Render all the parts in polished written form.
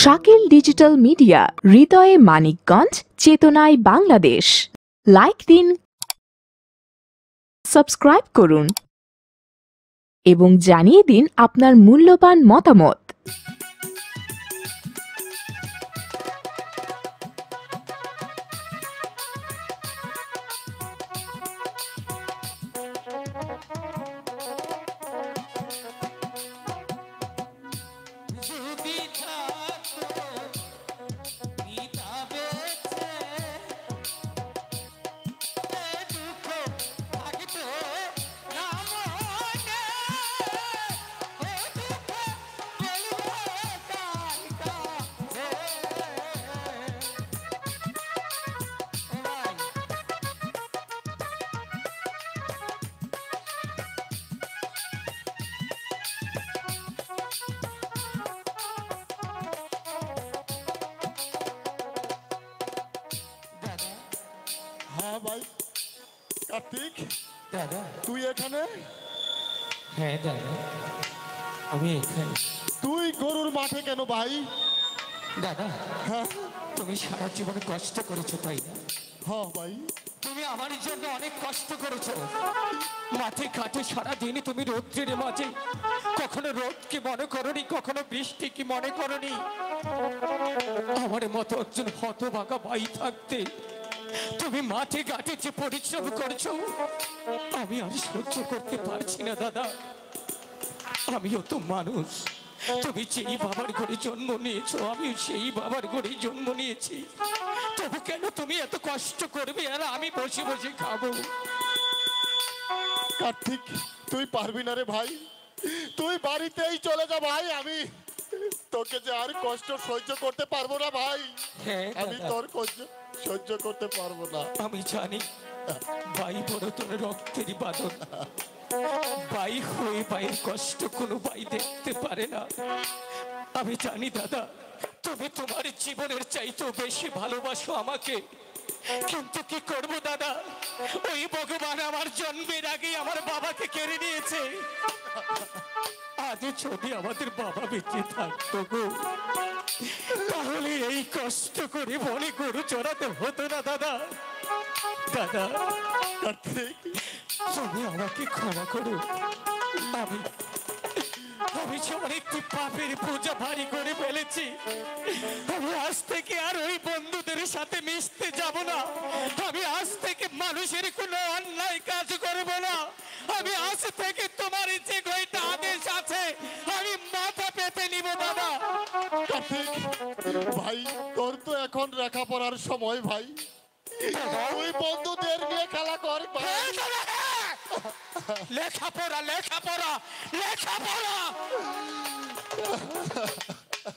Shakil digital media, হৃদয়ে মানিকগঞ্জ, চেতনায় Bangladesh. Like দিন, সাবস্ক্রাইব করুন এবং জানিয়ে দিন আপনার মূল্যবান মতামত। হ্যাঁ ভাই কার্তিক, দাদা তুই এখানে? হ্যাঁ দাদা আমি এখানে। তুই গরুর মাঠে কেন ভাই? দাদা হ্যাঁ তুমি সারা জীবনে কষ্ট করেছো তাই না? হ্যাঁ ভাই, তুমি আমার জন্য অনেক কষ্ট করেছো। মাঠে ঘাটে সারাদিন তুমি রৌদ্রের মাঝে কখনো রোদ কি মনে করনি, কখনো বৃষ্টি কি মনে করনি। আমার মতো একজন হতভাগা ভাই থাকতে তুমি মাঠে ঘাটে যে পরিশ্রম করছো আমি আর সহ্য করতে পারছি না দাদা। আমিও তো মানুষ, তুমি যেই বাবার ঘরে জন্ম নিয়েছো আমিও সেই বাবার ঘরে জন্ম নিয়েছি। তবু কেন তুমি এত কষ্ট করবে আর আমি বসে বসে খাবো? কার্তিক তুই পারবি না রে ভাই, তুই বাড়িতেই চলে যা ভাই। আমি তোকে যে আর কষ্ট সহ্য করতে পারবো না ভাই। হ্যাঁ আমি দাদা, তোর কষ্ট সহ্য করতে পারবো না। আমি জানি ভাই বড় তোর রক্তের বাঁধন। ভাই হয়ে ভাইয়ের কষ্ট কোনো ভাই দেখতে পারে না। আমি জানি দাদা তুমি তোমার জীবনের চাইতেও বেশি ভালোবাসো আমাকে, কিন্তু কি করবো দাদা, ওই ভগবান আমার জন্মের আগেই আমার বাবাকে কেড়ে নিয়েছে। আজ যদি আমাদের বাবা বেঁচে থাকতো গো, তাহলে এই কষ্ট করে বনে গরু চড়াতে হতো না দাদা। দাদা কার্তিক তুমি আমাকে ক্ষমা করো। আমি আমি যে অনেকটি পাপের পূজা ভারী করে ফেলেছি। আমি আজ থেকে আর ওই বন্ধুদের সাথে মিশতে যাব না। আমি আজ থেকে মানুষের কোনো অন্যায় কাজ করব না। আমি আজ থেকে তোমার যে কয়টা আদেশ আছে আমি মাথা পেতে নিব দাদা। কার্তিক ভাই, তোর তো এখন লেখাপড়ার সময় ভাই, তুই বন্ধুদের নিয়ে খেলা কর ভাই। লেখাপড়া লেখাপড়া লেখাপড়া,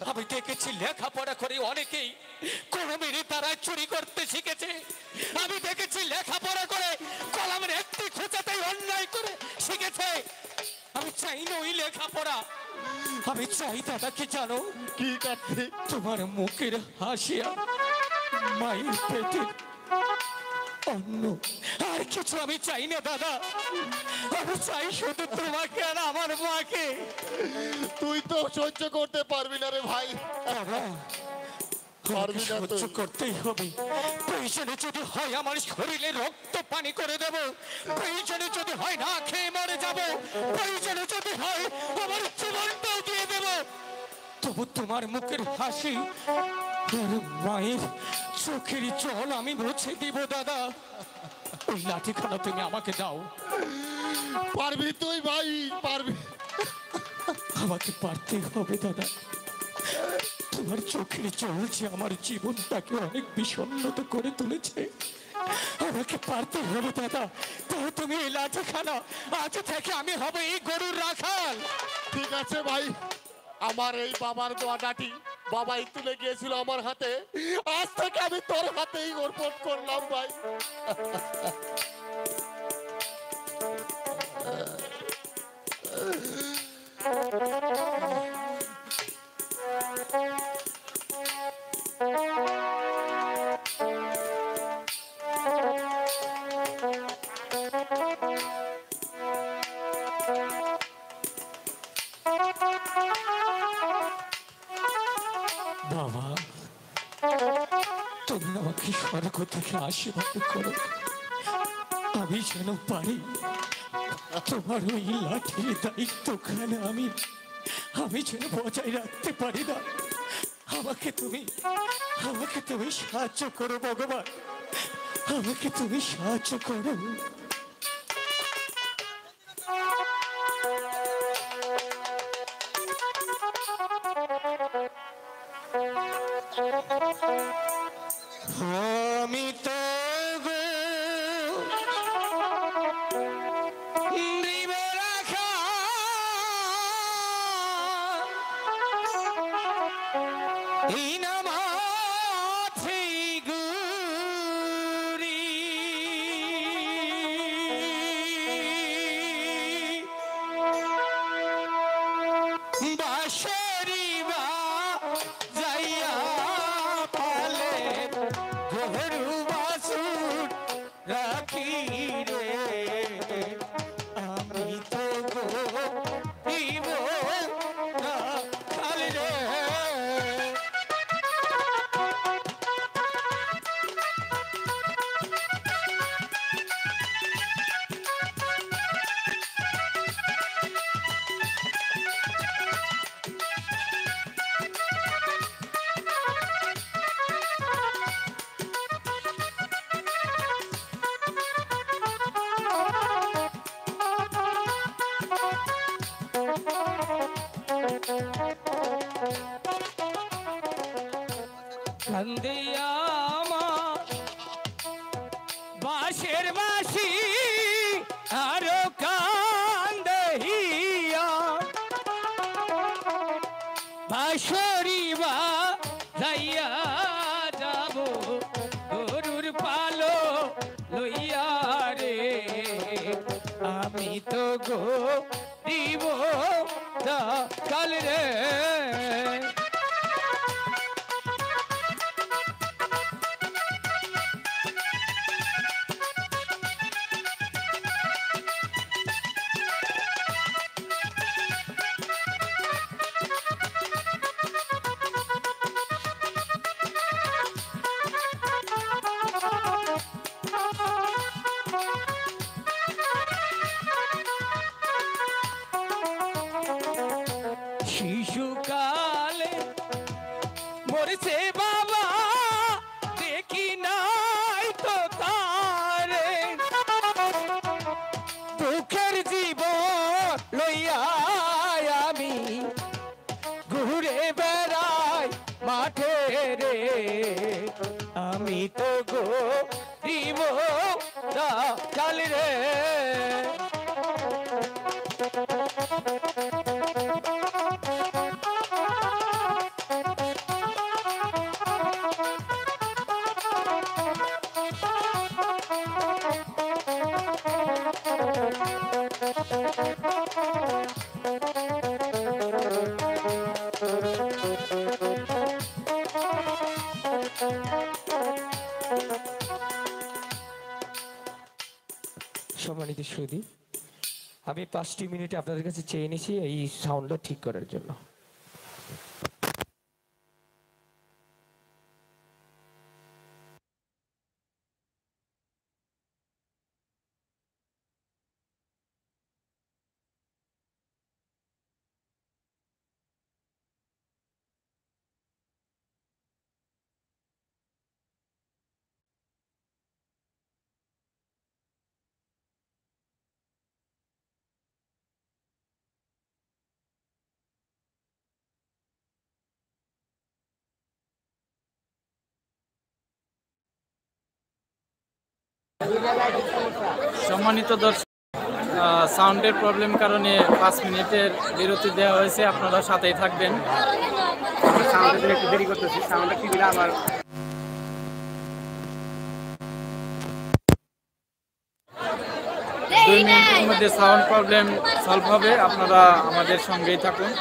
আমি দেখেছি লেখাপড়া করে অনেকেই কলমের দ্বারা চুরি করতে শিখেছে। আমি দেখেছি লেখাপড়া করে কলমের একটি খোঁচাতেই অন্যায় করে শিখেছে। আমি চাই না ওই লেখাপড়া, আমি চাই দাদা কি জানো, কি কার্তিক? তোমার মুখের হাসিয়া মায়ের পেটের অন্য আর কিছু আমি চাই না দাদা। আমি চাই শুধু তোমাকে আর আমার মাকে। তুই তো সহ্য করতে পারবি না রে ভাই। দাদা পারবি না তুই। সহ্য করতেই হবে। প্রয়োজনে যদি হয় আমার শরীরে রক্ত পানি করে দেব, প্রয়োজনে যদি হয় না খেয়ে মরে যাব, প্রয়োজনে যদি হয় আমার জীবনটাও দিয়ে দেব, তবু তোমার মুখের হাসি আর মায়ের চোখের জল আমি মুছে দিব দাদা। ওই লাঠিখানা তুমি আমাকে দাও। পারবি তুই ভাই, পারবি। আমাকে পারতেই হবে দাদা। তোমার চোখের জল যে আমার জীবনটাকে অনেক বিষণ্ণত করে তুলেছে, আমাকে পারতে হবে দাদা। তাও তুমি এই লাঠিখানা, আজ থেকে আমি হব এই গরুর রাখাল। ঠিক আছে ভাই, আমার এই বাবার দোয়া ডাটি বাবাই তুলে গিয়েছিল আমার হাতে, আজ থেকে আমি তোর হাতেই অর্পণ করলাম ভাই। আমাকে স্বর্গ থেকে আশীর্বাদ করো, আমি যেন পারি তোমার ওই লাঠির দায়িত্বখানে আমি আমি যেন বজায় রাখতে পারি না। আমাকে তুমি সাহায্য করো ভগবান, আমাকে তুমি সাহায্য করো। আমি তো বাঁশের বাঁশি আরো কান্দহিয়া বাঁশরি বা যাইয়া যাব গরুর পালো লইয়া রে, আমি তো গো দিব কাল রে। শিশুকালে মরছে বাবা দেখি নাই তো তারে, দুঃখের জীবন লইয়া আমি ঘুরে বেড়াই মাঠে রে, আমি তো গরিব চাল রে। সম্মানিত সুধী, আমি 5টি মিনিট আপনাদের কাছে চেয়ে নিছি এই সাউন্ডটা ঠিক করার জন্য। সম্মানিত দর্শক, সাউন্ডের প্রবলেম কারণে 5 মিনিটের বিরতি দেওয়া হয়েছে, আপনারা সাথেই থাকবেন। সাউন্ডের একটু দেরি করতেছি, সাউন্ডটা কি দিলে আবার 2 মিনিটের মধ্যে সাউন্ড প্রবলেম সলভ হবে, আপনারা আমাদের সঙ্গেই থাকুন।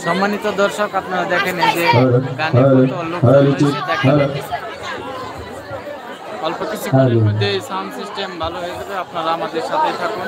সম্মানিত দর্শক, আপনারা দেখেন এই যে গানের কত লোকজন হয়েছে, দেখেন অল্প কিছুক্ষণের মধ্যে সাউন্ড সিস্টেম ভালো হয়ে যাবে। আপনারা আমাদের সাথেই থাকুন।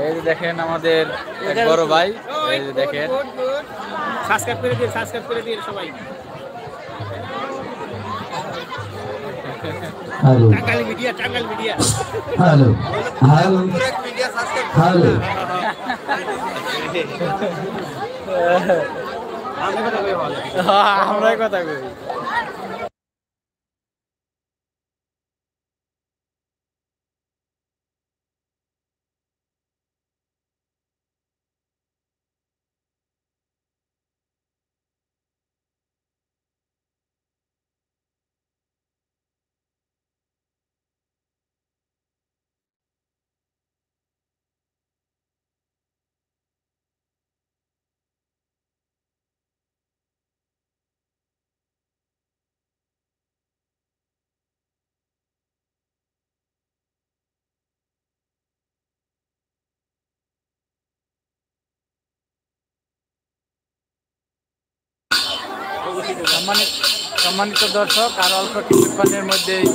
এই যে দেখেন আমাদের এক বড় ভাই, এই যে দেখেন সাবস্ক্রাইব করে দিন সবাই। Hello Tangail media hello hello hello আমরাই কথা কই। সম্মানিত দর্শক, আর অল্প কিছুক্ষণের মধ্যেই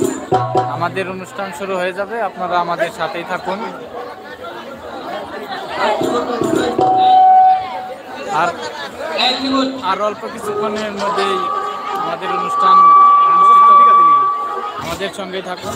আমাদের অনুষ্ঠান শুরু হয়ে যাবে। আপনারা আমাদের সাথেই থাকুন। আর অল্প কিছুক্ষণের মধ্যেই আমাদের অনুষ্ঠান অনুষ্ঠিত হবে। আমাদের সঙ্গেই থাকুন।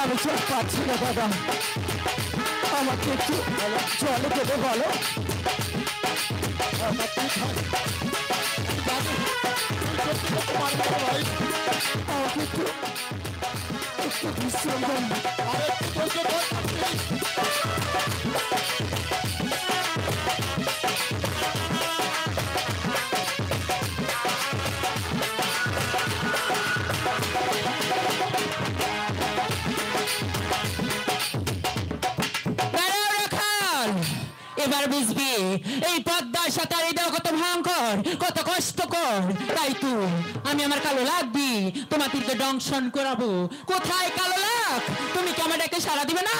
আমি চোখ পাচ্ছি না দাদা, আমাকে একটু জলে দেবে বলো। আমাকে একটু একটু বিশ্রাম দেন। এবার বুঝবি এই পদ্মার সাঁতার এই দেওয়া কত ভয়ঙ্কর, কত কষ্টকর। তাই তো আমি আমার কালো লাগবি তোমাদেরকে দংশন করাবো। কোথায় কালো লাগ? তুমি কি আমার ডাকে সাড়া দিবে না?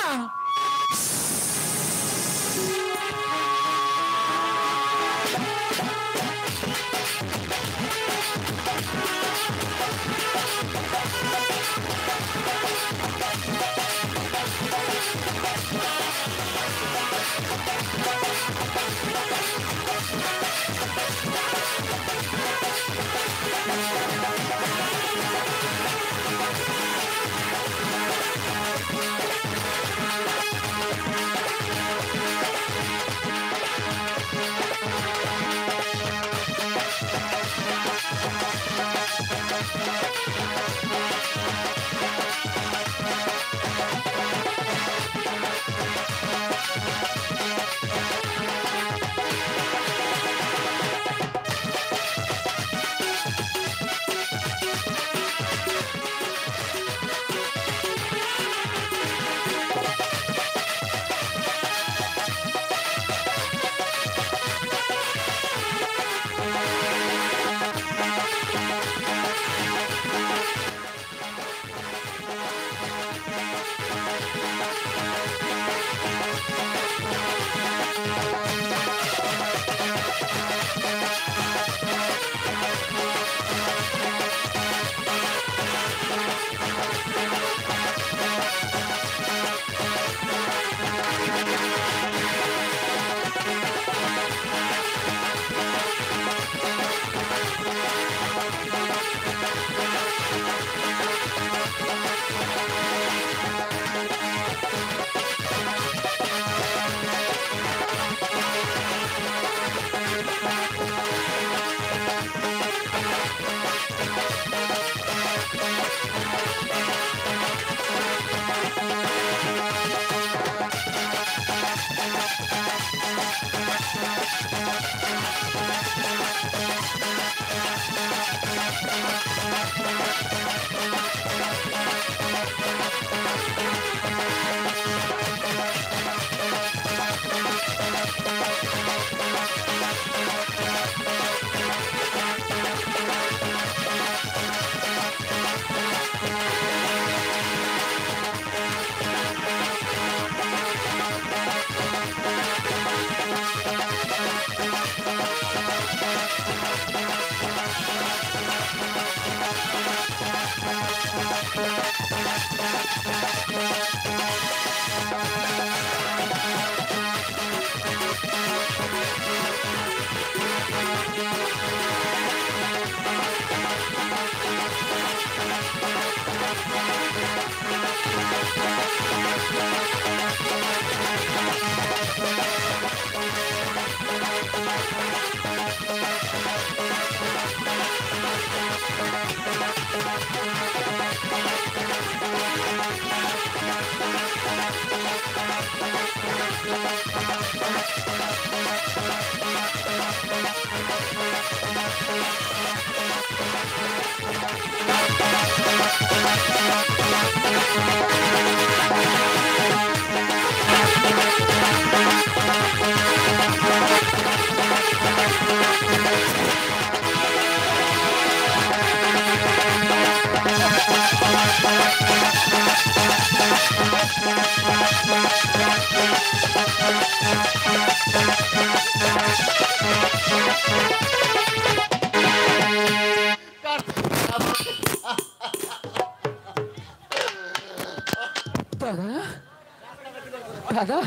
দাদা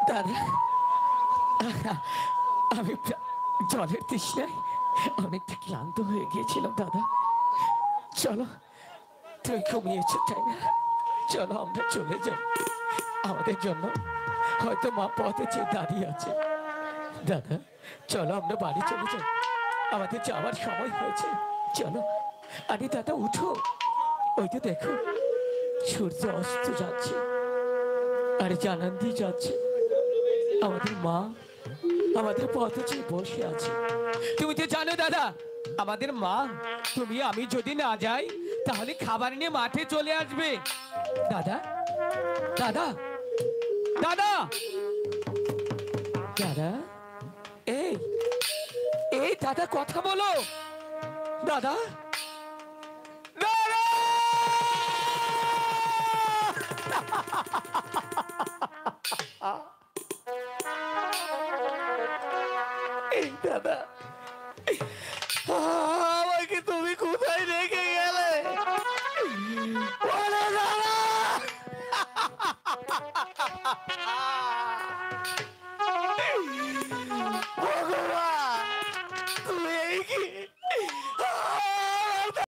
দাদা আমি জলের তৃষ্ণায় অনেকটা ক্লান্ত হয়ে গিয়েছিলাম দাদা। চলো মাত্রই ঘুমিয়েছে, তাই না? চলো আমরা চলে যাই, আমাদের জন্য হয়তো মা পথে চেয়ে দাঁড়িয়ে আছে। দাদা চলো আমরা বাড়ি চলে যাই, আমাদের যাওয়ার সময় হয়েছে, চলো। আরে দাদা উঠো, ওই তো দেখো সূর্য অস্ত যাচ্ছে আর জানান দিয়ে যাচ্ছে। আমাদের মা আমাদের পথে চেয়ে বসে আছে। তুমি তো জানো দাদা, আমাদের মা তুমি আমি যদি না যাই তাহলে খাবার নিয়ে মাঠে চলে আসবে। দাদা দাদা দাদা দাদা, এই এই দাদা কথা বলো, দাদা দাদা। এই দাদা, আমাকে তুমি কোথায় রেখে গেলে? বলো দাদা।